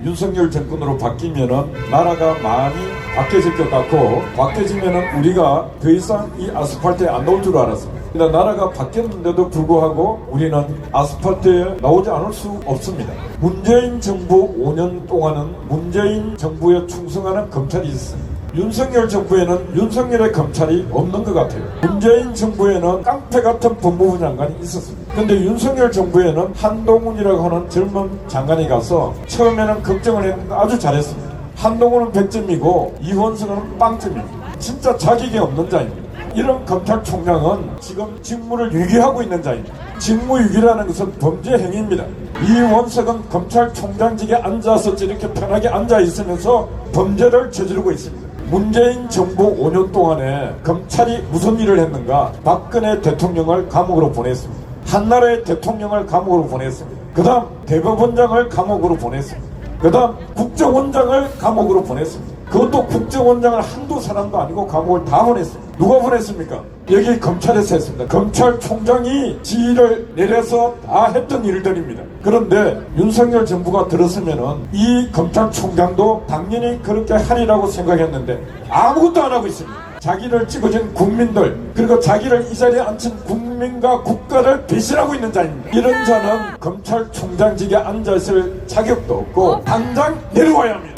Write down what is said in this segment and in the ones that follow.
윤석열 정권으로 바뀌면은 나라가 많이 바뀌어질 것 같고, 바뀌어지면은 우리가 더 이상 이 아스팔트에 안 나올 줄 알았습니다. 그러나 나라가 바뀌었는데도 불구하고 우리는 아스팔트에 나오지 않을 수 없습니다. 문재인 정부 5년 동안은 문재인 정부에 충성하는 검찰이 있습니다. 윤석열 정부에는 윤석열의 검찰이 없는 것 같아요. 문재인 정부에는 깡패 같은 법무부 장관이 있었습니다. 그런데 윤석열 정부에는 한동훈이라고 하는 젊은 장관이 가서 처음에는 걱정을 했는데 아주 잘했습니다. 한동훈은 100점이고 이원석은 빵점입니다. 진짜 자격이 없는 자입니다. 이런 검찰총장은 지금 직무를 유기하고 있는 자입니다. 직무유기라는 것은 범죄 행위입니다. 이원석은 검찰총장직에 앉아서 저렇게 편하게 앉아있으면서 범죄를 저지르고 있습니다. 문재인 정부 5년 동안에 검찰이 무슨 일을 했는가? 박근혜 대통령을 감옥으로 보냈습니다. 한나라의 대통령을 감옥으로 보냈습니다. 그 다음 대법원장을 감옥으로 보냈습니다. 그 다음 국정원장을 감옥으로 보냈습니다. 그것도 국정원장을 한두 사람도 아니고 감옥을 다 보냈습니다. 누가 보냈습니까? 여기 검찰에서 했습니다. 검찰총장이 지휘를 내려서 다 했던 일들입니다. 그런데 윤석열 정부가 들었으면은 이 검찰총장도 당연히 그렇게 하리라고 생각했는데 아무것도 안 하고 있습니다. 자기를 찍어준 국민들, 그리고 자기를 이 자리에 앉힌 국민과 국가를 배신하고 있는 자입니다. 이런 자는 검찰총장직에 앉아있을 자격도 없고 당장 내려와야 합니다.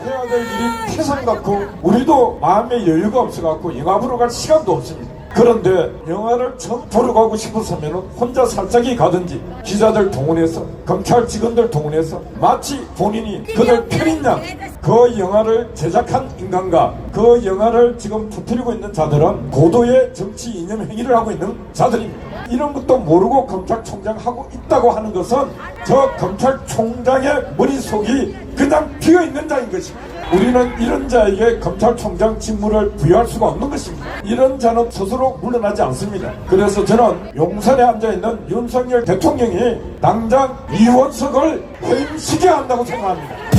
해야 될 일이 태산 같고 우리도 마음의 여유가 없어갖고 영화 보러 갈 시간도 없습니다. 그런데 영화를 처음 보러 가고 싶었으면 혼자 살짝이 가든지 기자들 동원해서 검찰 직원들 동원해서 마치 본인이 그들 편인 양 그 영화를 제작한 인간과 그 영화를 지금 퍼뜨리고 있는 자들은 고도의 정치 이념 행위를 하고 있는 자들입니다. 이런 것도 모르고 검찰총장 하고 있다고 하는 것은 저 검찰총장의 머릿속이 그냥 비어있는 자인 것입니다. 우리는 이런 자에게 검찰총장 직무를 부여할 수가 없는 것입니다. 이런 자는 스스로 물러나지 않습니다. 그래서 저는 용산에 앉아있는 윤석열 대통령이 당장 이원석을 해임시켜야 한다고 생각합니다.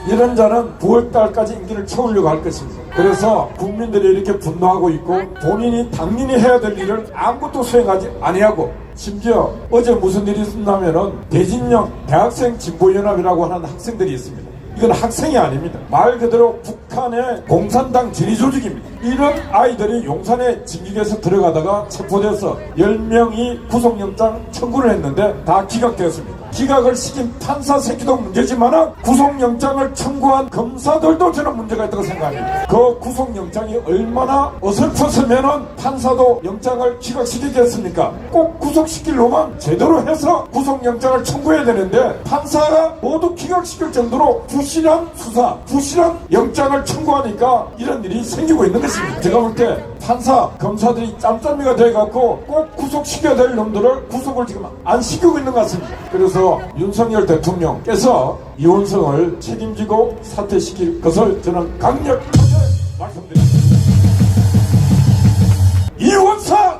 이런 자는 9월달까지 임기를 채우려고 할 것입니다. 그래서 국민들이 이렇게 분노하고 있고 본인이 당연히 해야 될 일을 아무것도 수행하지 아니하고 심지어 어제 무슨 일이 있었냐면은 대진영 대학생 진보연합이라고 하는 학생들이 있습니다. 이건 학생이 아닙니다. 말 그대로 북한의 공산당 지휘 조직입니다. 이런 아이들이 용산에 징집에서 들어가다가 체포돼서 10명이 구속영장 청구를 했는데 다 기각되었습니다. 기각을 시킨 판사 새끼도 문제지만 구속영장을 청구한 검사들도 저는 문제가 있다고 생각합니다. 그 구속영장이 얼마나 어설펐으면 판사도 영장을 기각시키겠습니까? 꼭 구속시킬 놈만 제대로 해서 구속영장을 청구해야 되는데 판사가 모두 기각시킬 정도로 부실한 수사, 부실한 영장을 청구하니까 이런 일이 생기고 있는 것입니다. 제가 볼 때 판사, 검사들이 짬짬이가 돼갖고 꼭 구속시켜야 될 놈들을 구속을 지금 안 시키고 있는 것 같습니다. 그래서 윤석열 대통령께서 이원석을 책임지고 사퇴시킬 것을 저는 강력하게 말씀드립니다. 이원석!